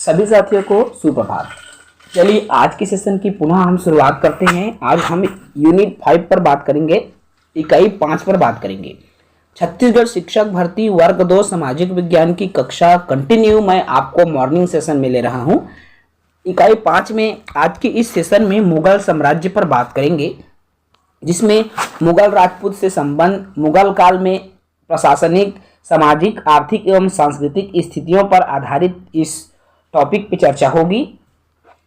सभी साथियों को सुप्रभात। चलिए आज के सेशन की पुनः हम शुरुआत करते हैं। आज हम यूनिट 5 पर बात करेंगे, इकाई 5 पर बात करेंगे। छत्तीसगढ़ शिक्षक भर्ती वर्ग 2 सामाजिक विज्ञान की कक्षा कंटिन्यू मैं आपको मॉर्निंग सेशन में ले रहा हूं। इकाई 5 में आज के इस सेशन में मुगल साम्राज्य पर बात करेंगे, जिसमें मुगल राजपूत से संबंध, मुगल काल में प्रशासनिक, सामाजिक, आर्थिक एवं सांस्कृतिक स्थितियों पर आधारित इस टॉपिक पे चर्चा होगी।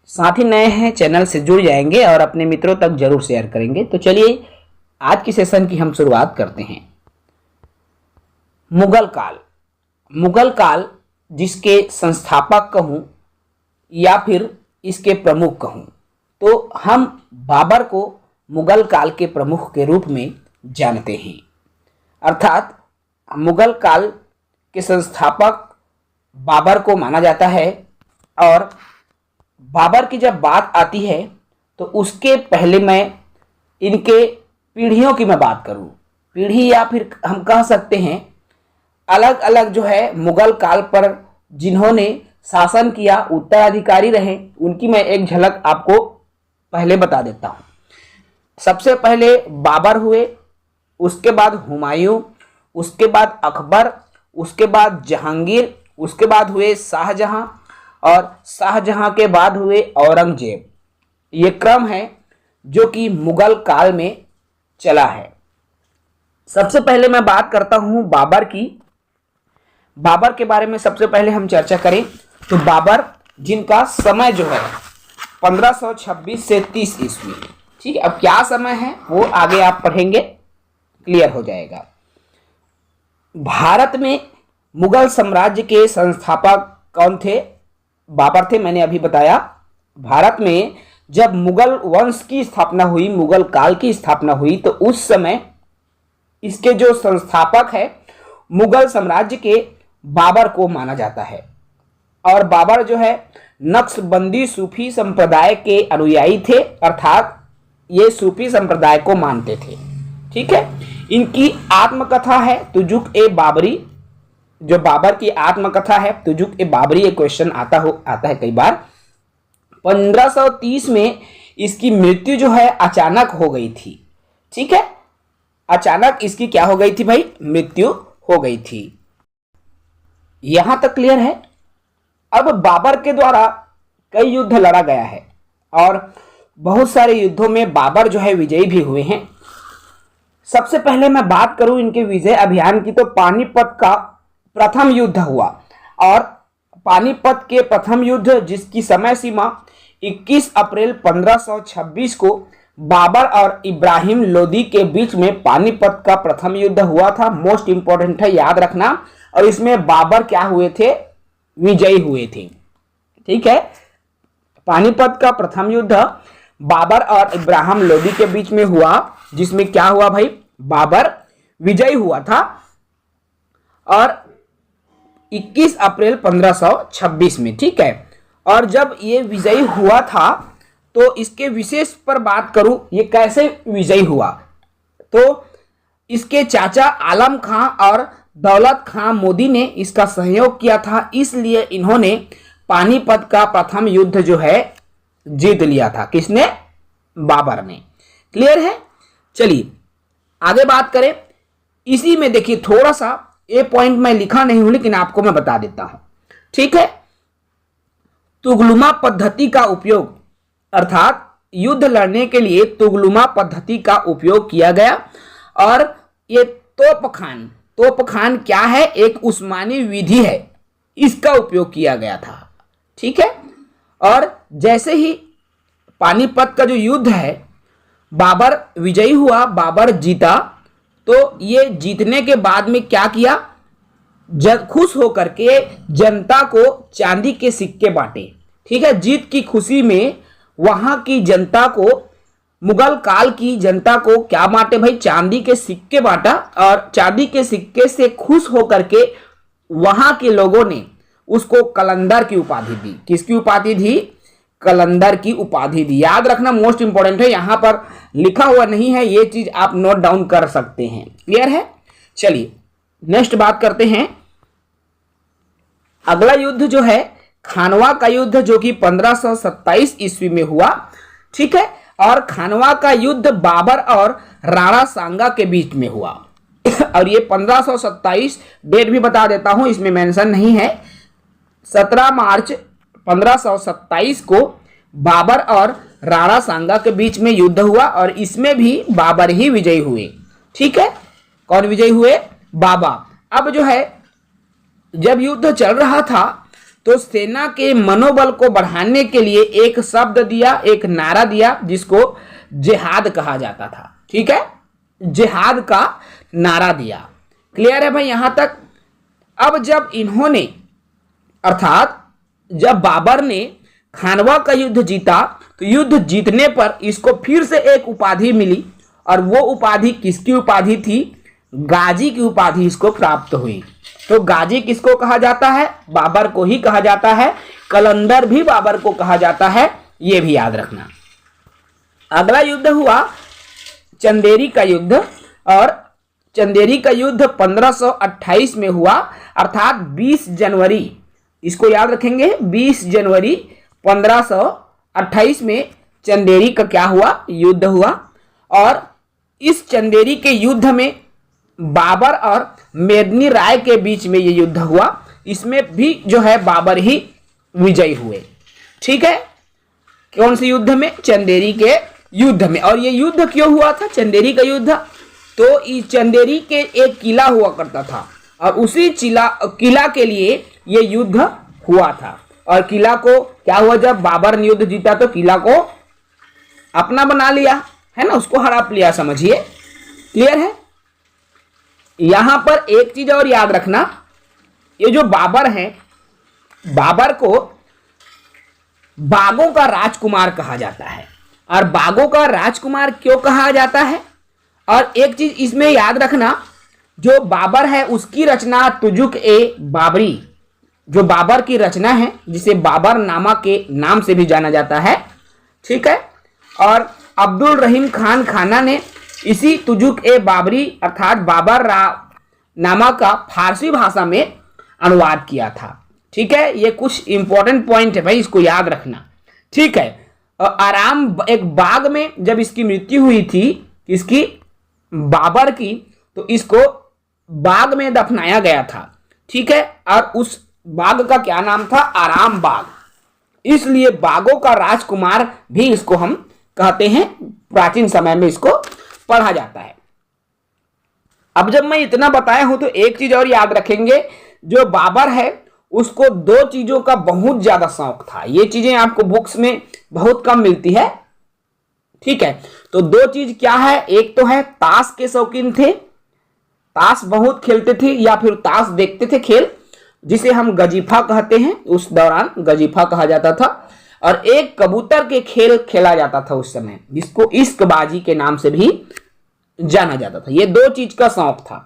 साथ ही नए हैं चैनल से जुड़ जाएंगे और अपने मित्रों तक जरूर शेयर करेंगे। तो चलिए आज की सेशन की हम शुरुआत करते हैं। मुगल काल जिसके संस्थापक कहूँ या फिर इसके प्रमुख कहूँ, तो हम बाबर को मुगल काल के प्रमुख के रूप में जानते हैं। अर्थात मुगल काल के संस्थापक बाबर को माना जाता है। और बाबर की जब बात आती है तो उसके पहले मैं इनके पीढ़ियों की मैं बात करूं, पीढ़ी या फिर हम कह सकते हैं अलग अलग जो है मुगल काल पर जिन्होंने शासन किया, उत्तराधिकारी रहे, उनकी मैं एक झलक आपको पहले बता देता हूं। सबसे पहले बाबर हुए, उसके बाद हुमायूं, उसके बाद अकबर, उसके बाद जहांगीर, उसके बाद हुए शाहजहां और शाहजहां के बाद हुए औरंगजेब। ये क्रम है जो कि मुगल काल में चला है। सबसे पहले मैं बात करता हूं बाबर की। बाबर के बारे में सबसे पहले हम चर्चा करें तो बाबर जिनका समय जो है 1526 से 30 ईस्वी, ठीक है। अब क्या समय है वो आगे आप पढ़ेंगे, क्लियर हो जाएगा। भारत में मुगल साम्राज्य के संस्थापक कौन थे? बाबर थे, मैंने अभी बताया। भारत में जब मुगल वंश की स्थापना हुई, मुगल काल की स्थापना हुई, तो उस समय इसके जो संस्थापक है मुगल साम्राज्य के बाबर को माना जाता है। और बाबर जो है नक्शबंदी सूफी संप्रदाय के अनुयायी थे, अर्थात ये सूफी संप्रदाय को मानते थे, ठीक है। इनकी आत्मकथा है तुजुक ए बाबरी। जो बाबर की आत्मकथा है तुजुक ए बाबरी, ये क्वेश्चन आता है कई बार। 1530 में इसकी मृत्यु जो है अचानक हो गई थी, ठीक है। अचानक इसकी क्या हो गई थी भाई? मृत्यु हो गई थी। यहां तक क्लियर है। अब बाबर के द्वारा कई युद्ध लड़ा गया है और बहुत सारे युद्धों में बाबर जो है विजयी भी हुए हैं। सबसे पहले मैं बात करूं इनके विजय अभियान की, तो पानीपत का प्रथम युद्ध हुआ। और पानीपत के प्रथम युद्ध जिसकी समय सीमा 21 अप्रैल 1526 को बाबर और इब्राहिम लोदी के बीच में पानीपत का प्रथम युद्ध हुआ था। मोस्ट इंपॉर्टेंट है, याद रखना। और इसमें बाबर क्या हुए थे? विजयी हुए थे, ठीक है। पानीपत का प्रथम युद्ध बाबर और इब्राहिम लोदी के बीच में हुआ, जिसमें क्या हुआ भाई? बाबर विजयी हुआ था। और 21 अप्रैल 1526 में, ठीक है। और जब ये विजयी हुआ था तो इसके विशेष पर बात करूं, ये कैसे विजयी हुआ, तो इसके चाचा आलम खां और दौलत खां मोदी ने इसका सहयोग किया था, इसलिए इन्होंने पानीपत का प्रथम युद्ध जो है जीत लिया था। किसने? बाबर ने। क्लियर है। चलिए आगे बात करें। इसी में देखिए थोड़ा सा ये पॉइंट मैं लिखा नहीं हूं लेकिन आपको मैं बता देता हूं, ठीक है। तुगलुमा पद्धति का उपयोग, अर्थात युद्ध लड़ने के लिए तुगलुमा पद्धति का उपयोग किया गया। और ये तोपखान क्या है? एक उस्मानी विधि है, इसका उपयोग किया गया था, ठीक है। और जैसे ही पानीपत का जो युद्ध है, बाबर विजयी हुआ, बाबर जीता, तो ये जीतने के बाद में क्या किया? खुश होकर के जनता को चांदी के सिक्के बांटे, ठीक है। जीत की खुशी में वहां की जनता को, मुगल काल की जनता को क्या बांटे भाई? चांदी के सिक्के बांटा। और चांदी के सिक्के से खुश होकर के वहां के लोगों ने उसको कलंदर की उपाधि दी। किसकी उपाधि दी? कलंदर की उपाधि दी। याद रखना, मोस्ट इंपॉर्टेंट है, यहां पर लिखा हुआ नहीं है, ये चीज आप नोट डाउन कर सकते हैं। क्लियर है। चलिए नेक्स्ट बात करते हैं। अगला युद्ध जो है खानवा का युद्ध जो कि 1527 ईस्वी में हुआ, ठीक है, और खानवा का युद्ध बाबर और राणा सांगा के बीच में हुआ। और ये 1527 डेट भी बता देता हूं, इसमें मेंशन नहीं है। 17 मार्च 1527 को बाबर और राणा सांगा के बीच में युद्ध हुआ और इसमें भी बाबर ही विजयी हुए। ठीक है, कौन विजयी हुए? बाबर। अब जो है जब युद्ध चल रहा था तो सेना के मनोबल को बढ़ाने के लिए एक शब्द दिया, एक नारा दिया जिसको जिहाद कहा जाता था। ठीक है, जिहाद का नारा दिया। क्लियर है भाई यहां तक? अब जब इन्होंने, अर्थात जब बाबर ने खानवा का युद्ध जीता तो युद्ध जीतने पर इसको फिर से एक उपाधि मिली और वो उपाधि किसकी उपाधि थी? गाजी की उपाधि इसको प्राप्त हुई। तो गाजी किसको कहा जाता है? बाबर को ही कहा जाता है। कलंदर भी बाबर को कहा जाता है, ये भी याद रखना। अगला युद्ध हुआ चंदेरी का युद्ध और चंदेरी का युद्ध 1528 में हुआ, अर्थात 20 जनवरी, इसको याद रखेंगे, 20 जनवरी 1528 में चंदेरी का क्या हुआ? युद्ध हुआ। और इस चंदेरी के युद्ध में बाबर और मेदिनी राय के बीच में ये युद्ध हुआ। इसमें भी जो है बाबर ही विजयी हुए। ठीक है, कौन से युद्ध में? चंदेरी के युद्ध में। और ये युद्ध क्यों हुआ था चंदेरी का युद्ध? तो इस चंदेरी के एक किला हुआ करता था और उसी किला के लिए ये युद्ध हुआ था। और किला को क्या हुआ? जब बाबर ने युद्ध जीता तो किला को अपना बना लिया, है ना, उसको हड़प लिया, समझिए। क्लियर है? यहां पर एक चीज और याद रखना, ये जो बाबर है, बाबर को बागों का राजकुमार कहा जाता है। और बागों का राजकुमार क्यों कहा जाता है? और एक चीज इसमें याद रखना, जो बाबर है उसकी रचना तुजुक ए बाबरी, जो बाबर की रचना है जिसे बाबर नामा के नाम से भी जाना जाता है। ठीक है, और अब्दुल रहीम खान खाना ने इसी तुजुक ए बाबरी अर्थात बाबर नामा का फारसी भाषा में अनुवाद किया था। ठीक है, ये कुछ इंपॉर्टेंट पॉइंट है भाई, इसको याद रखना। ठीक है, आराम एक बाग में जब इसकी मृत्यु हुई थी, इसकी बाबर की, तो इसको बाग में दफनाया गया था। ठीक है, और उस बाग का क्या नाम था? आराम बाग। इसलिए बागों का राजकुमार भी इसको हम कहते हैं, प्राचीन समय में इसको पढ़ा जाता है। अब जब मैं इतना बताया हूं तो एक चीज और याद रखेंगे, जो बाबर है उसको दो चीजों का बहुत ज्यादा शौक था। ये चीजें आपको बुक्स में बहुत कम मिलती है। ठीक है, तो दो चीज क्या है? एक तो है ताश के शौकीन थे, ताश बहुत खेलते थे या फिर ताश देखते थे खेल, जिसे हम गजीफा कहते हैं, उस दौरान गजीफा कहा जाता था। और एक कबूतर के खेल खेला जाता था उस समय, जिसको इश्कबाजी के नाम से भी जाना जाता था। ये दो चीज का शौक था।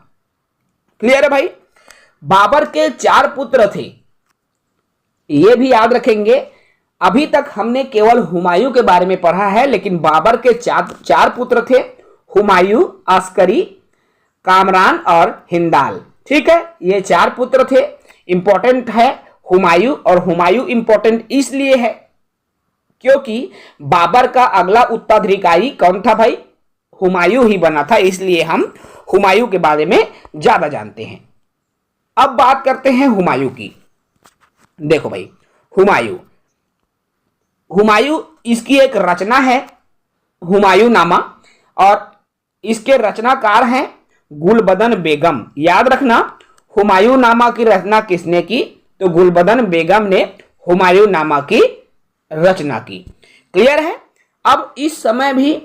क्लियर है भाई? बाबर के 4 पुत्र थे, ये भी याद रखेंगे। अभी तक हमने केवल हुमायूं के बारे में पढ़ा है, लेकिन बाबर के 4 पुत्र थे, हुमायूं, अस्करी, कामरान और हिंदाल। ठीक है, ये 4 पुत्र थे। इंपॉर्टेंट है हुमायूं, और हुमायूं इंपॉर्टेंट इसलिए है क्योंकि बाबर का अगला उत्तराधिकारी कौन था भाई? हुमायूं ही बना था, इसलिए हम हुमायूं के बारे में ज्यादा जानते हैं। अब बात करते हैं हुमायूं की। देखो भाई, हुमायूं इसकी एक रचना है हुमायूं नामा, और इसके रचनाकार हैं गुलबदन बेगम। याद रखना, हुमायूं नामा की रचना किसने की? तो गुलबदन बेगम ने हुमायूं नामा की रचना की। क्लियर है? अब इस समय भी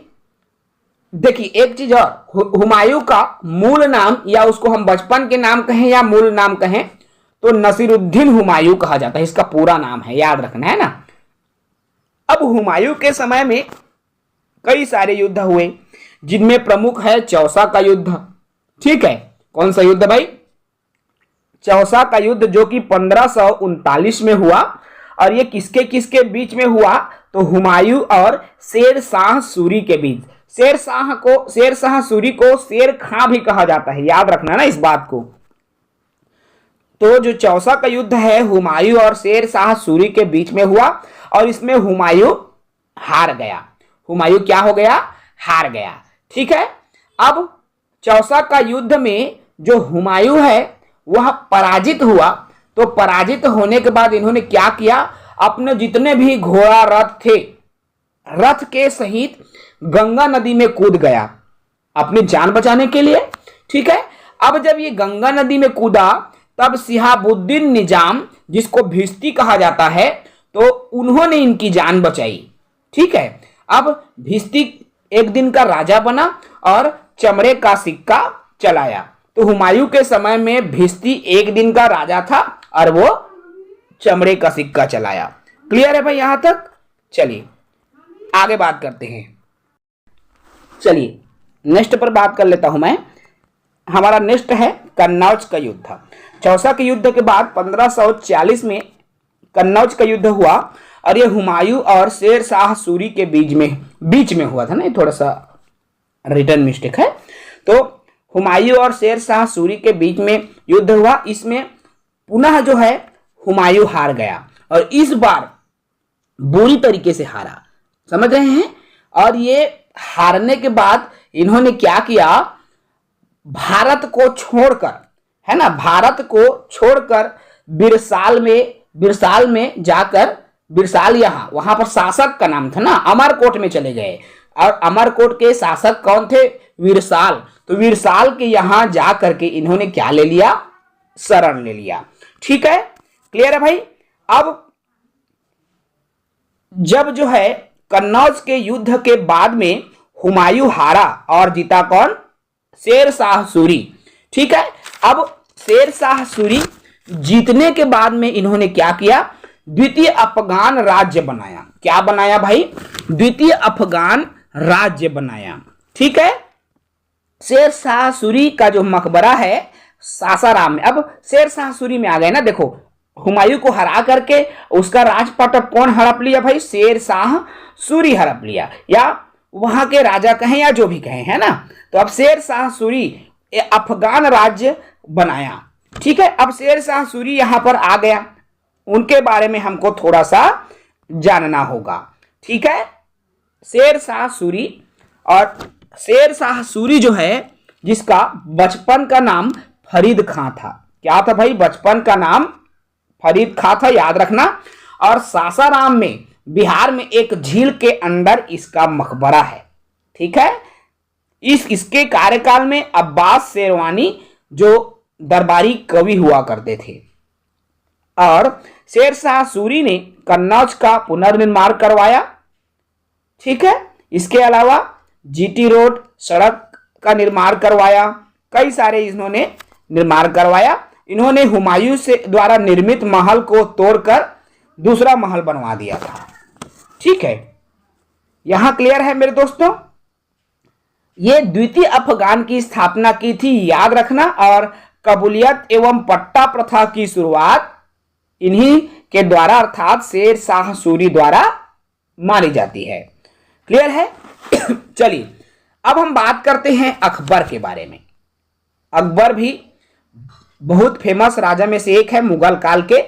देखिए एक चीज और, हुमायूं का मूल नाम, या उसको हम बचपन के नाम कहें या मूल नाम कहें, तो नसीरुद्दीन हुमायूं कहा जाता है, इसका पूरा नाम है, याद रखना है ना। अब हुमायूं के समय में कई सारे युद्ध हुए, जिनमें प्रमुख है चौसा का युद्ध। ठीक है, कौन सा युद्ध भाई? चौसा का युद्ध, जो कि 1539 में हुआ। और ये किसके किसके बीच में हुआ? तो हुमायूं और शेर शाह सूरी के बीच। शेर शाह सूरी को शेर खां भी कहा जाता है, याद रखना ना इस बात को। तो जो चौसा का युद्ध है हुमायूं और शेर शाह सूरी के बीच में हुआ और इसमें हुमायूं हार गया। हुमायूं क्या हो गया? हार गया। ठीक है। अब चौसा का युद्ध में जो हुमायूं है वह पराजित हुआ। तो पराजित होने के बाद इन्होंने क्या किया? अपने जितने भी घोड़ा रथ थे, रथ के सहित गंगा नदी में कूद गया अपनी जान बचाने के लिए। ठीक है। अब जब ये गंगा नदी में कूदा तब शिहाबुद्दीन निजाम, जिसको भिस्ती कहा जाता है, तो उन्होंने इनकी जान बचाई। ठीक है। अब भिस्ती एक दिन का राजा बना और चमड़े का सिक्का चलाया। तो हुमायूं के समय में भिस्ती एक दिन का राजा था और वो चमड़े का सिक्का चलाया। क्लियर है भाई यहां तक? चलिए आगे बात करते हैं। चलिए नेक्स्ट पर बात कर लेता हूं मैं। हमारा नेक्स्ट है कन्नौज का युद्ध। चौसा के युद्ध के बाद 1540 में कन्नौज का युद्ध हुआ और ये हुमायूं और शेर शाह सूरी के बीच में हुआ था ना। थोड़ा सा रिटर्न मिस्टेक है। तो हुमायूं और शेर शाह सूरी के बीच में युद्ध हुआ। इसमें पुनः जो है हुमायूं हार गया और इस बार बुरी तरीके से हारा। समझ रहे हैं? और ये हारने के बाद इन्होंने क्या किया? भारत को छोड़कर, है ना, भारत को छोड़कर बिरसाल में जाकर, बिरसाल वहां पर शासक का नाम था ना, अमरकोट में चले गए। और अमरकोट के शासक कौन थे? विरसाल। तो विरसाल के यहां जाकर के इन्होंने क्या ले लिया? शरण ले लिया। ठीक है। क्लियर है भाई? अब जब जो है कन्नौज के युद्ध के बाद में हुमायूं हारा और जीता कौन? शेर शाह सूरी। ठीक है। अब शेर शाह सूरी जीतने के बाद में इन्होंने क्या किया? द्वितीय अफगान राज्य बनाया। क्या बनाया भाई? द्वितीय अफगान राज्य बनाया। ठीक है। शेर शाह सूरी का जो मकबरा है सासाराम में। अब शेर शाह सूरी में आ गए ना। देखो हुमायूं को हरा करके उसका राजपाट कौन हड़प लिया भाई? शेर शाह सूरी हड़प लिया, या वहां के राजा कहें या जो भी कहें, है ना। तो अब शेर शाह सूरी अफगान राज्य बनाया। ठीक है। अब शेर शाह सूरी यहां पर आ गया, उनके बारे में हमको थोड़ा सा जानना होगा। ठीक है। शेर शाह सूरी, और शेर शाह सूरी जो है जिसका बचपन का नाम फरीद खां था। क्या था भाई? बचपन का नाम फरीद खां था, याद रखना। और सासाराम में, बिहार में एक झील के अंदर इसका मकबरा है। ठीक है। इसके कार्यकाल में अब्बास शेरवानी जो दरबारी कवि हुआ करते थे, और शेर शाह सूरी ने कन्नौज का पुनर्निर्माण करवाया। ठीक है। इसके अलावा जीटी रोड सड़क का निर्माण करवाया। कई सारे इन्होंने निर्माण करवाया। इन्होंने हुमायूं से द्वारा निर्मित महल को तोड़कर दूसरा महल बनवा दिया था। ठीक है। यहां क्लियर है मेरे दोस्तों? ये द्वितीय अफगान की स्थापना की थी, याद रखना। और कबूलियत एवं पट्टा प्रथा की शुरुआत इन्हीं के द्वारा अर्थात शेर शाह सूरी द्वारा मानी जाती है। क्लियर है? चलिए अब हम बात करते हैं अकबर के बारे में। अकबर भी बहुत फेमस राजा में से एक है मुगल काल के।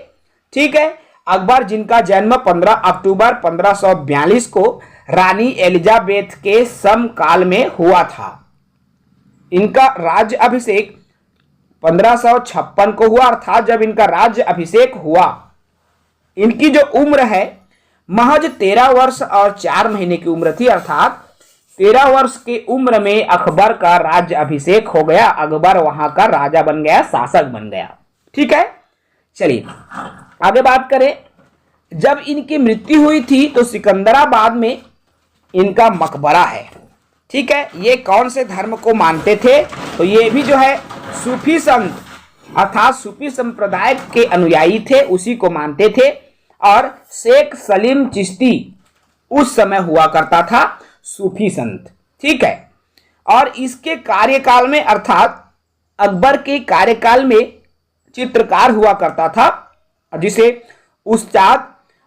ठीक है। अकबर जिनका जन्म 15 अक्टूबर 1542 को रानी एलिजाबेथ के समकाल में हुआ था। इनका राज्य अभिषेक 1556 को हुआ, अर्थात जब इनका राज्य अभिषेक हुआ। इनकी जो उम्र है महज 13 वर्ष और 4 महीने की उम्र थी, अर्थात 13 वर्ष की उम्र में अकबर का राज्य अभिषेक हो गया। अकबर वहां का राजा बन गया, शासक बन गया। ठीक है। चलिए आगे बात करें। जब इनकी मृत्यु हुई थी तो सिकंदराबाद में इनका मकबरा है। ठीक है। ये कौन से धर्म को मानते थे? तो ये भी जो है सूफी संत, अर्थात सूफी संप्रदाय के अनुयायी थे, उसी को मानते थे। और शेख सलीम चिश्ती उस समय हुआ करता था सूफी संत। ठीक है। और इसके कार्यकाल में, अर्थात अकबर के कार्यकाल में चित्रकार हुआ करता था जिसे उस्ताद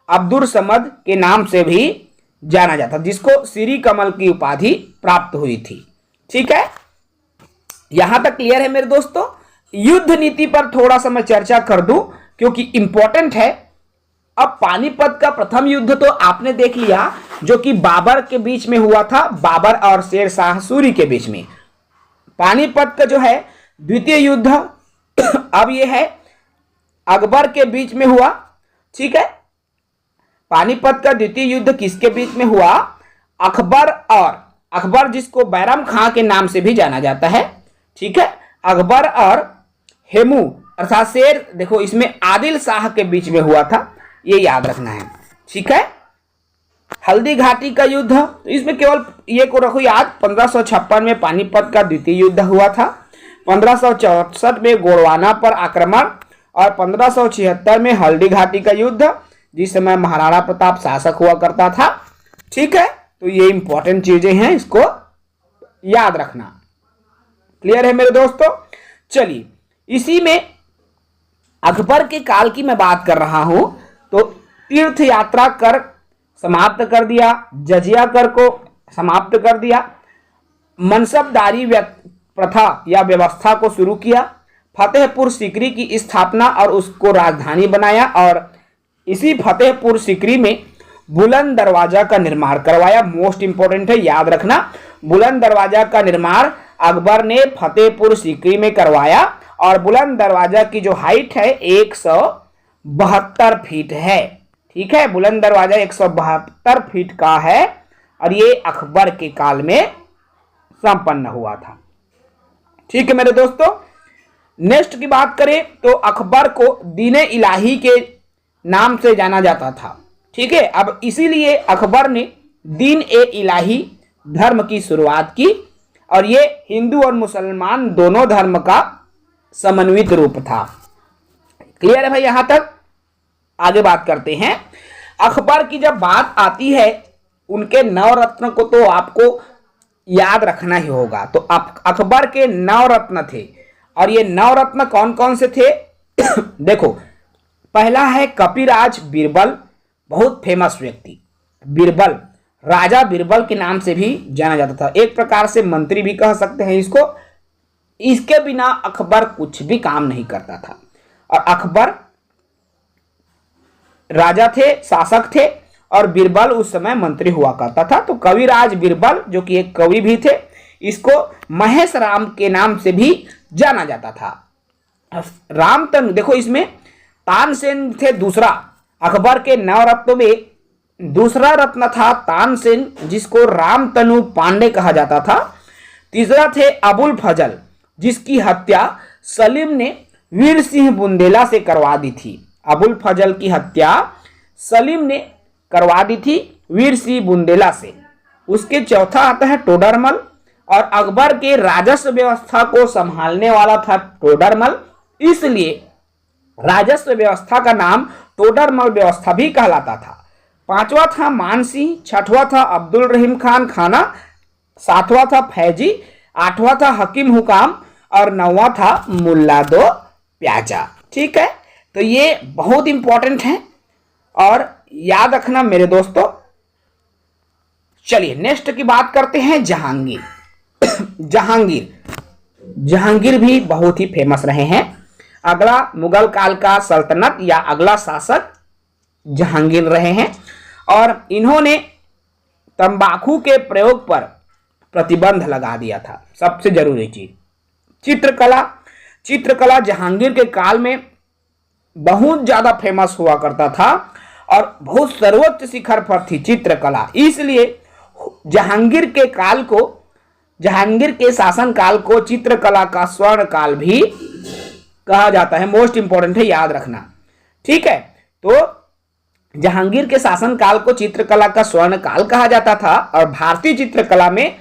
अब्दुल समद के नाम से भी जाना जाता, जिसको श्री कमल की उपाधि प्राप्त हुई थी। ठीक है। यहां तक क्लियर है मेरे दोस्तों? युद्ध नीति पर थोड़ा सा मैं चर्चा कर दूं क्योंकि इंपॉर्टेंट है। अब पानीपत का प्रथम युद्ध तो आपने देख लिया, जो कि बाबर के बीच में हुआ था, बाबर और शेर शाह सूरी के बीच में। पानीपत का जो है द्वितीय युद्ध अब ये है अकबर के बीच में हुआ। ठीक है, पानीपत का द्वितीय युद्ध किसके बीच में हुआ? अकबर जिसको बैरम खां के नाम से भी जाना जाता है। ठीक है, अकबर और हेमू अर्थात शेर, देखो इसमें आदिल शाह के बीच में हुआ था, ये याद रखना है। ठीक है, हल्दी घाटी का युद्ध, तो इसमें केवल ये को रखो याद, 1556 में पानीपत का द्वितीय युद्ध हुआ था, 1564 में गोंडवाना पर आक्रमण और 1576 में हल्दी घाटी का युद्ध, जिस समय महाराणा प्रताप शासक हुआ करता था। ठीक है, तो ये इंपॉर्टेंट चीजें हैं, इसको याद रखना। क्लियर है मेरे दोस्तों? चलिए, इसी में अकबर के काल की मैं बात कर रहा हूं, तो तीर्थ यात्रा कर समाप्त कर दिया, जजिया कर को समाप्त कर दिया, मनसबदारी प्रथा या व्यवस्था को शुरू किया, फतेहपुर सीकरी की स्थापना और उसको राजधानी बनाया, और इसी फतेहपुर सीकरी में बुलंद दरवाजा का निर्माण करवाया। मोस्ट इंपोर्टेंट है, याद रखना, बुलंद दरवाजा का निर्माण अकबर ने फतेहपुर सीकरी में करवाया, और बुलंद दरवाजा की जो हाइट है 172 फीट है। ठीक है, बुलंद दरवाजा 172 फीट का है, और ये अकबर के काल में संपन्न हुआ था। ठीक है मेरे दोस्तों, नेक्स्ट की बात करें तो अकबर को दीने इलाही के नाम से जाना जाता था। ठीक है, अब इसीलिए अकबर ने दीन ए इलाही धर्म की शुरुआत की, और ये हिंदू और मुसलमान दोनों धर्म का समन्वित रूप था। क्लियर है भाई? यहां तक आगे बात करते हैं। अकबर की जब बात आती है, उनके नवरत्न को तो आपको याद रखना ही होगा। तो अकबर के नवरत्न थे, और ये नवरत्न कौन कौन से थे? देखो, पहला है कपिराज बीरबल, बहुत फेमस व्यक्ति, बीरबल, राजा बीरबल के नाम से भी जाना जाता था, एक प्रकार से मंत्री भी कह सकते हैं इसको। इसके बिना अकबर कुछ भी काम नहीं करता था, और अकबर राजा थे, शासक थे, और बीरबल उस समय मंत्री हुआ करता था। तो कविराज बीरबल, जो कि एक कवि भी थे, इसको महेश राम के नाम से भी जाना जाता था। रामतनु, देखो इसमें तानसेन थे दूसरा, अकबर के नवरत्नों में दूसरा रत्न था तानसेन, जिसको रामतनु पांडे कहा जाता था। तीसरा थे अबुल फजल, जिसकी हत्या सलीम ने वीर सिंह बुंदेला से करवा दी थी। अबुल फजल की हत्या सलीम ने करवा दी थी वीर सिंह बुंदेला से। उसके चौथा आता है टोडरमल, और अकबर के राजस्व व्यवस्था को संभालने वाला था टोडरमल, इसलिए राजस्व व्यवस्था का नाम टोडरमल व्यवस्था भी कहलाता था। पांचवा था मानसिंह, छठवां था अब्दुल रहीम खान खाना, सातवां था फैजी, आठवां था हकीम हुकाम, और नौवां था मुल्ला दो प्याजा। ठीक है, तो ये बहुत इंपॉर्टेंट है और याद रखना मेरे दोस्तों। चलिए नेक्स्ट की बात करते हैं जहांगीर। जहांगीर भी बहुत ही फेमस रहे हैं। अगला मुगल काल का सल्तनत या अगला शासक जहांगीर रहे हैं, और इन्होंने तंबाकू के प्रयोग पर प्रतिबंध लगा दिया था। सबसे जरूरी चीज चित्रकला जहांगीर के काल में बहुत ज्यादा फेमस हुआ करता था, और बहुत सर्वोच्च शिखर पर थी चित्रकला। इसलिए जहांगीर के शासन काल को चित्रकला का स्वर्ण काल भी कहा जाता है। मोस्ट इंपॉर्टेंट है, याद रखना। ठीक है, तो जहांगीर के शासन काल को चित्रकला का स्वर्ण काल कहा जाता था, और भारतीय चित्रकला में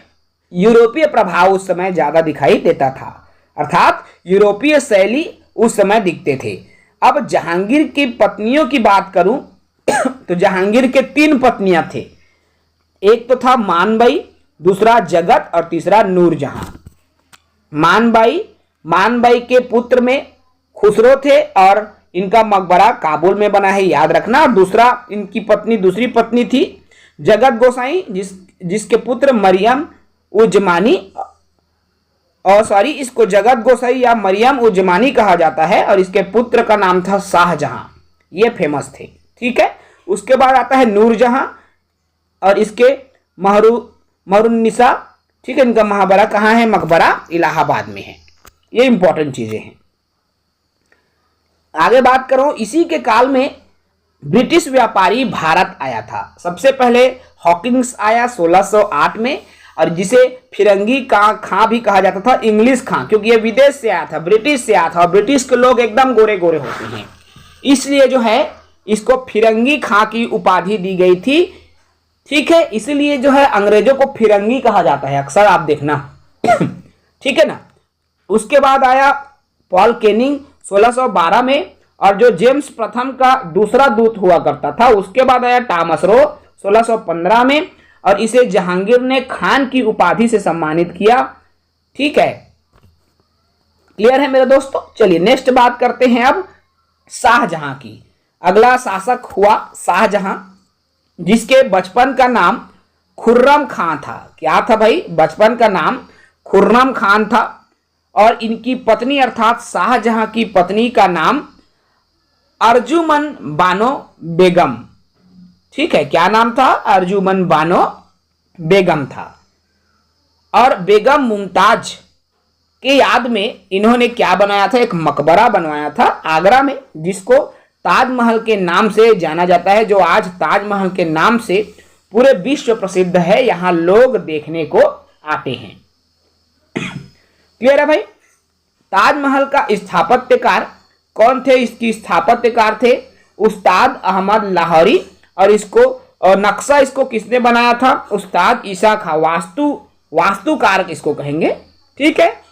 यूरोपीय प्रभाव उस समय ज्यादा दिखाई देता था, अर्थात यूरोपीय शैली उस समय दिखते थे। अब जहांगीर की पत्नियों की बात करूं तो जहांगीर के 3 पत्नियां थे। एक तो था मानबाई, दूसरा जगत, और तीसरा नूरजहां। मानबाई के पुत्र में खुसरो थे, और इनका मकबरा काबुल में बना है, याद रखना। और दूसरी पत्नी थी जगत गोसाई, जिसके पुत्र मरियम उजमानी और सॉरी, इसको जगत गोसाई या मरियम उजमानी कहा जाता है और इसके पुत्र का नाम था शाहजहां। ये फेमस थे। ठीक है, उसके बाद आता है नूरजहां और इसके महरूनिसा। ठीक है, इनका मकबरा कहाँ है? मकबरा इलाहाबाद में है। ये इंपॉर्टेंट चीजें हैं। आगे बात करो, इसी के काल में ब्रिटिश व्यापारी भारत आया था। सबसे पहले हॉकिंस आया 1608 में, और जिसे फिरंगी खां भी कहा जाता था, इंग्लिश खां, क्योंकि ये विदेश से आया था, ब्रिटिश से आया था, और ब्रिटिश के लोग एकदम गोरे गोरे होते हैं, इसलिए जो है इसको फिरंगी खां की उपाधि दी गई थी। ठीक है, इसलिए जो है अंग्रेजों को फिरंगी कहा जाता है अक्सर, आप देखना। ठीक है ना। उसके बाद आया पॉल केनिंग 1612 में, और जो जेम्स प्रथम का दूसरा दूत हुआ करता था। उसके बाद आया टॉमस रो 1615 में, और इसे जहांगीर ने खान की उपाधि से सम्मानित किया। ठीक है, क्लियर है मेरे दोस्तों। चलिए नेक्स्ट बात करते हैं अब शाहजहां की। अगला शासक हुआ शाहजहां, जिसके बचपन का नाम खुर्रम खां था। क्या था भाई? बचपन का नाम खुर्रम खान था, और इनकी पत्नी अर्थात शाहजहां की पत्नी का नाम अर्जुमन बानो बेगम। ठीक है, क्या नाम था? अर्जुमन बानो बेगम था। और बेगम मुमताज के याद में इन्होंने क्या बनाया था? एक मकबरा बनवाया था आगरा में, जिसको ताजमहल के नाम से जाना जाता है, जो आज ताजमहल के नाम से पूरे विश्व प्रसिद्ध है। यहां लोग देखने को आते हैं। क्लियर है भाई? ताजमहल का स्थापत्यकार कौन थे? इसकी स्थापत्यकार थे उस्ताद अहमद लाहौरी, और इसको नक्शा इसको किसने बनाया था? उस्ताद ईसा खां। वास्तुकार इसको कहेंगे। ठीक है,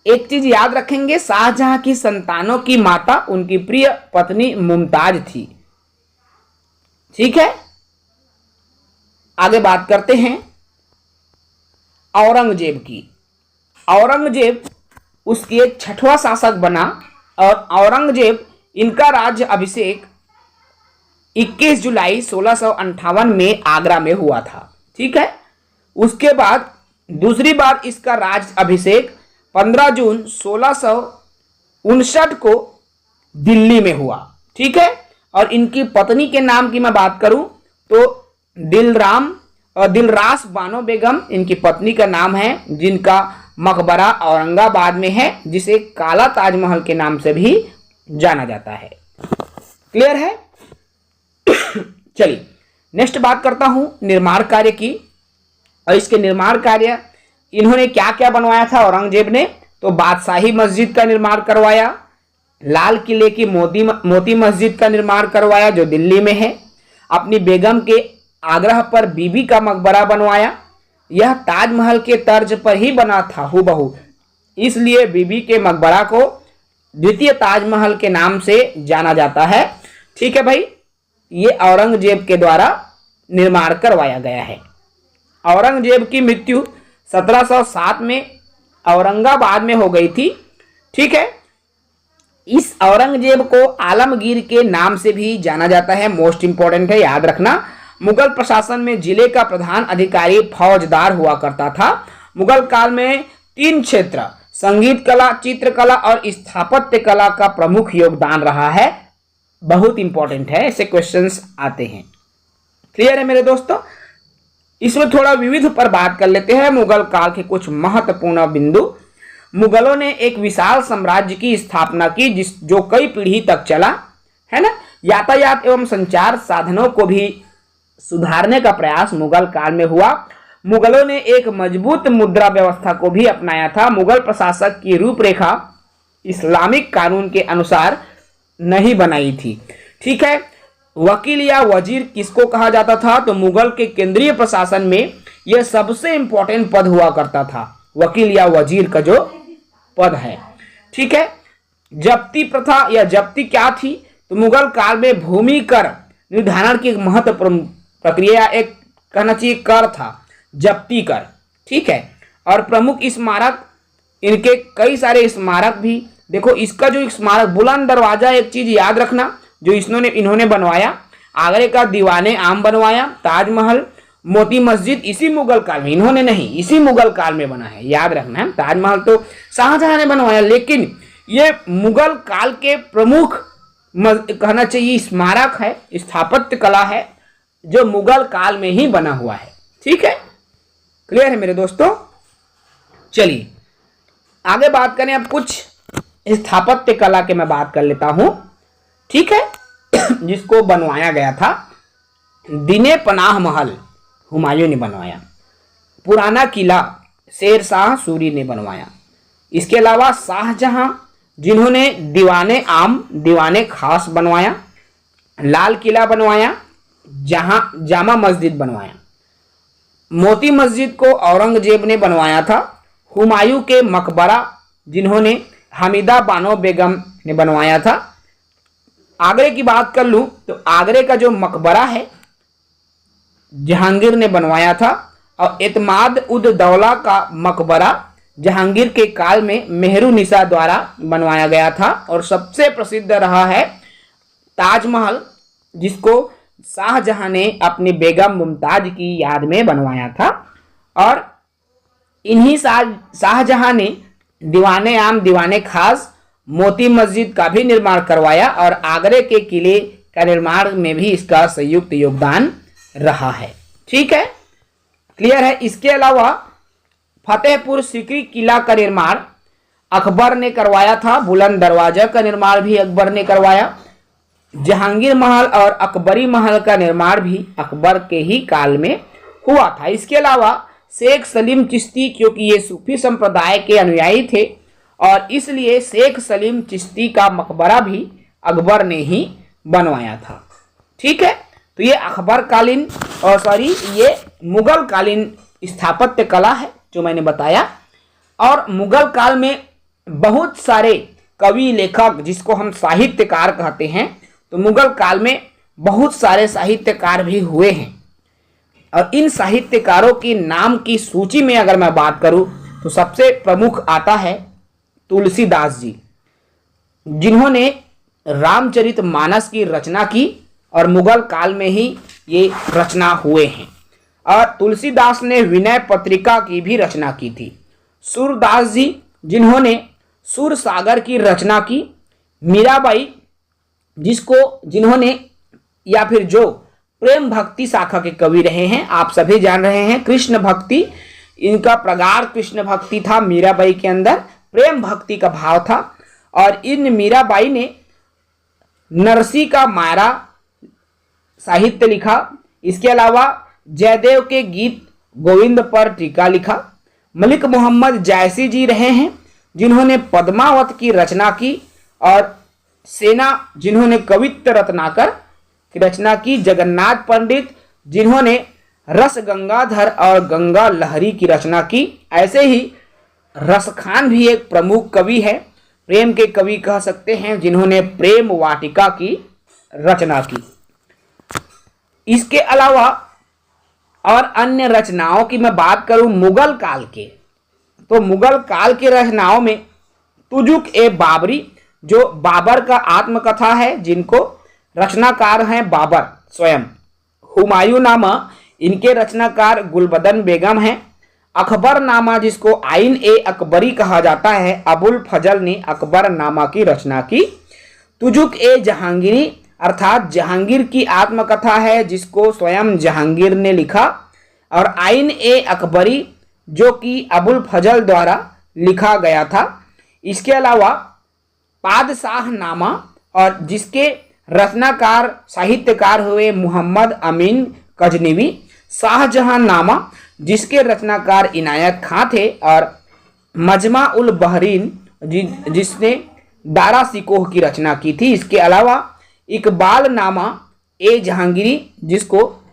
एक चीज याद रखेंगे, शाहजहां की संतानों की माता उनकी प्रिय पत्नी मुमताज थी। ठीक है, आगे बात करते हैं औरंगजेब की। औरंगजेब उसके 6वां शासक बना, और औरंगजेब इनका राज्य अभिषेक 21 जुलाई 1658 में आगरा में हुआ था। ठीक है, उसके बाद दूसरी बार इसका राज्य अभिषेक 15 जून 1659 को दिल्ली में हुआ। ठीक है, और इनकी पत्नी के नाम की मैं बात करूं तो दिलरास बानो बेगम इनकी पत्नी का नाम है, जिनका मकबरा औरंगाबाद में है, जिसे काला ताजमहल के नाम से भी जाना जाता है। क्लियर है? चलिए नेक्स्ट बात करता हूं निर्माण कार्य की। और इसके निर्माण कार्य इन्होंने क्या क्या बनवाया था औरंगजेब ने? तो बादशाही मस्जिद का निर्माण करवाया, लाल किले की मोती मस्जिद का निर्माण करवाया जो दिल्ली में है, अपनी बेगम के आग्रह पर बीबी का मकबरा बनवाया। यह ताजमहल के तर्ज पर ही बना था हूबहू, इसलिए बीबी के मकबरा को द्वितीय ताजमहल के नाम से जाना जाता है। ठीक है भाई, ये औरंगजेब के द्वारा निर्माण करवाया गया है। औरंगजेब की मृत्यु 1707 में औरंगाबाद में हो गई थी। ठीक है, इस औरंगजेब को आलमगीर के नाम से भी जाना जाता है। मोस्ट इंपॉर्टेंट है, याद रखना। मुगल प्रशासन में जिले का प्रधान अधिकारी फौजदार हुआ करता था। मुगल काल में 3 क्षेत्र संगीत कला, चित्रकला और स्थापत्य कला का प्रमुख योगदान रहा है। बहुत इंपॉर्टेंट है, ऐसे क्वेश्चंस आते हैं। क्लियर है मेरे दोस्तों? इसमें थोड़ा विविध पर बात कर लेते हैं। मुगल काल के कुछ महत्वपूर्ण बिंदु। मुगलों ने एक विशाल साम्राज्य की स्थापना की जो कई पीढ़ी तक चला, है ना। यातायात एवं संचार साधनों को भी सुधारने का प्रयास मुगल काल में हुआ। मुगलों ने एक मजबूत मुद्रा व्यवस्था को भी अपनाया था। मुगल प्रशासक की रूपरेखा इस्लामिक कानून के अनुसार नहीं बनाई थी। ठीक है, वकील या वजीर किसको कहा जाता था? तो मुगल के केंद्रीय प्रशासन में यह सबसे इंपॉर्टेंट पद हुआ करता था, वकील या वजीर का जो पद है। ठीक है, जब्ती प्रथा या जब्ती क्या थी? तो मुगल काल में भूमि कर निर्धारण की एक महत्वपूर्ण प्रक्रिया, एक कहना चाहिए कर था, जब्ती कर। ठीक है, और प्रमुख स्मारक, इनके कई सारे स्मारक भी देखो। इसका जो स्मारक बुलंद दरवाजा, एक चीज याद रखना जो इन्होंने बनवाया, आगरे का दीवाने आम बनवाया, ताजमहल, मोती मस्जिद इसी मुगल काल में, इन्होंने नहीं, इसी मुगल काल में बना है, याद रखना है। ताजमहल तो शाहजहां ने बनवाया, लेकिन ये मुगल काल के प्रमुख कहना चाहिए स्मारक है, स्थापत्य कला है, जो मुगल काल में ही बना हुआ है। ठीक है, क्लियर है मेरे दोस्तों। चलिए आगे बात करें, अब कुछ स्थापत्य कला के मैं बात कर लेता हूं। ठीक है, जिसको बनवाया गया था दिने पनाह महल हुमायूं ने बनवाया, पुराना किला शेर शाह सूरी ने बनवाया। इसके अलावा शाहजहां जिन्होंने दीवाने आम दीवाने खास बनवाया, लाल किला बनवाया, जहां जामा मस्जिद बनवाया। मोती मस्जिद को औरंगजेब ने बनवाया था। हुमायूं के मकबरा जिन्होंने हमीदा बानो बेगम ने बनवाया था। आगरे की बात कर लूं तो आगरे का जो मकबरा है जहांगीर ने बनवाया था, और एतमाद उद दौला का मकबरा जहांगीर के काल में मेहरुनिसा द्वारा बनवाया गया था। और सबसे प्रसिद्ध रहा है ताजमहल, जिसको शाहजहां ने अपनी बेगम मुमताज की याद में बनवाया था। और इन्हीं शाहजहां ने दीवाने आम दीवाने खास मोती मस्जिद का भी निर्माण करवाया, और आगरे के किले का निर्माण में भी इसका संयुक्त योगदान रहा है। ठीक है, क्लियर है। इसके अलावा फतेहपुर सीकरी किला का निर्माण अकबर ने करवाया था। बुलंद दरवाजा का निर्माण भी अकबर ने करवाया। जहांगीर महल और अकबरी महल का निर्माण भी अकबर के ही काल में हुआ था। इसके अलावा शेख सलीम चिश्ती, क्योंकि ये सूफी संप्रदाय के अनुयायी थे, और इसलिए शेख सलीम चिश्ती का मकबरा भी अकबर ने ही बनवाया था। ठीक है, तो ये अकबर कालीन और ये मुगल कालीन स्थापत्य कला है जो मैंने बताया। और मुगल काल में बहुत सारे कवि लेखक, जिसको हम साहित्यकार कहते हैं, तो मुगल काल में बहुत सारे साहित्यकार भी हुए हैं। और इन साहित्यकारों के नाम की सूची में अगर मैं बात करूं तो सबसे प्रमुख आता है तुलसीदास जी, जिन्होंने रामचरितमानस की रचना की, और मुगल काल में ही ये रचना हुए हैं। और तुलसीदास ने विनय पत्रिका की भी रचना की थी। सूरदास जी, जिन्होंने सूर सागर की रचना की। मीराबाई, जिन्होंने या फिर जो प्रेम भक्ति शाखा के कवि रहे हैं, आप सभी जान रहे हैं, कृष्ण भक्ति, इनका प्रगाढ़ कृष्ण भक्ति था। मीराबाई के अंदर प्रेम भक्ति का भाव था। और इन मीराबाई ने नरसी का मायरा साहित्य लिखा। इसके अलावा जयदेव के गीत गोविंद पर टीका लिखा। मलिक मोहम्मद जायसी जी रहे हैं, जिन्होंने पद्मावत की रचना की। और सेना, जिन्होंने कवित्त रत्नाकर की रचना की। जगन्नाथ पंडित, जिन्होंने रस गंगाधर और गंगा लहरी की रचना की। ऐसे ही रसखान भी एक प्रमुख कवि है, प्रेम के कवि कह सकते हैं, जिन्होंने प्रेम वाटिका की रचना की। इसके अलावा और अन्य रचनाओं की मैं बात करूं मुगल काल के, तो मुगल काल की रचनाओं में तुजुक ए बाबरी, जो बाबर का आत्मकथा है, जिनको रचनाकार हैं बाबर स्वयं। हुमायूं नामा, इनके रचनाकार गुलबदन बेगम हैं। अकबर नामा, जिसको आइन ए अकबरी कहा जाता है, अबुल फजल ने अकबर नामा की रचना की। तुजुक ए जहांगीरी, अर्थात जहांगीर की आत्मकथा है, जिसको स्वयं जहांगीर ने लिखा। और आइन ए अकबरी, जो कि अबुल फजल द्वारा लिखा गया था। इसके अलावा पादशाह नामा, और जिसके रचनाकार साहित्यकार हुए मोहम्मद अमीन गजनवी। शाहजहां नामा, जिसके रचनाकार इनायत खां थे। और मजमा उल बहरीन, जिसने दारा सिकोह की रचना की थी। इसके अलावा इकबाल नामा ए जहांगीरी, जिसको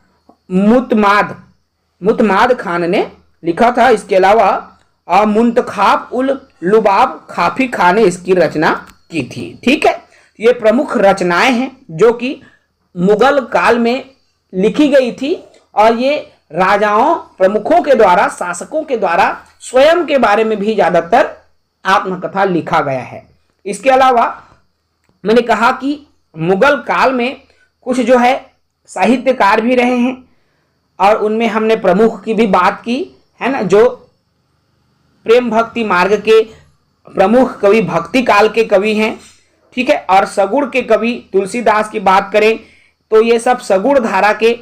मुतमाद खान ने लिखा था। इसके अलावा मुंतखाब उल लुबाब खाफी खान ने इसकी रचना की थी। ठीक है, ये प्रमुख रचनाएं हैं जो कि मुगल काल में लिखी गई थी, और ये राजाओं, प्रमुखों के द्वारा, शासकों के द्वारा स्वयं के बारे में भी ज्यादातर आत्मकथा लिखा गया है। इसके अलावा मैंने कहा कि मुगल काल में कुछ जो है साहित्यकार भी रहे हैं, और उनमें हमने प्रमुख की भी बात की है ना, जो प्रेम भक्ति मार्ग के प्रमुख कवि, भक्ति काल के कवि हैं, ठीक है। और सगुण के कवि तुलसीदास की बात करें तो ये सब सगुण धारा के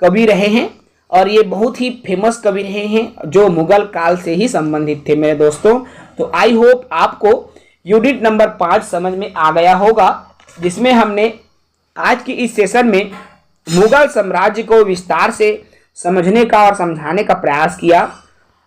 कवि रहे हैं और ये बहुत ही फेमस कवि रहे हैं जो मुगल काल से ही संबंधित थे मेरे दोस्तों। तो आई होप आपको यूनिट नंबर 5 समझ में आ गया होगा, जिसमें हमने आज की इस सेशन में मुगल साम्राज्य को विस्तार से समझने का और समझाने का प्रयास किया।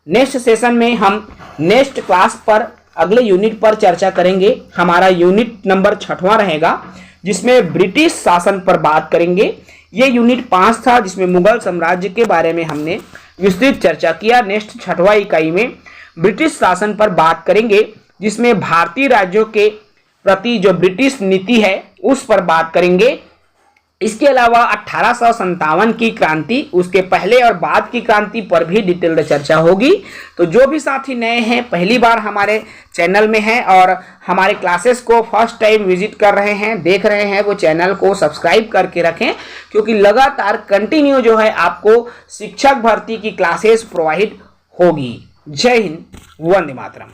नेक्स्ट सेशन में हम नेक्स्ट क्लास पर अगले यूनिट पर चर्चा करेंगे। हमारा यूनिट नंबर 6वां रहेगा जिसमें ब्रिटिश शासन पर बात करेंगे। ये यूनिट 5 था जिसमें मुगल साम्राज्य के बारे में हमने विस्तृत चर्चा किया। नेक्स्ट 6वां इकाई में ब्रिटिश शासन पर बात करेंगे जिसमें भारतीय राज्यों के प्रति जो ब्रिटिश नीति है उस पर बात करेंगे। इसके अलावा 1857 की क्रांति, उसके पहले और बाद की क्रांति पर भी डिटेल्ड चर्चा होगी। तो जो भी साथी नए हैं, पहली बार हमारे चैनल में हैं और हमारे क्लासेस को फर्स्ट टाइम विजिट कर रहे हैं, देख रहे हैं, वो चैनल को सब्सक्राइब करके रखें, क्योंकि लगातार कंटिन्यू जो है आपको शिक्षक भर्ती की क्लासेस प्रोवाइड होगी। जय हिंद, वंदे मातरम।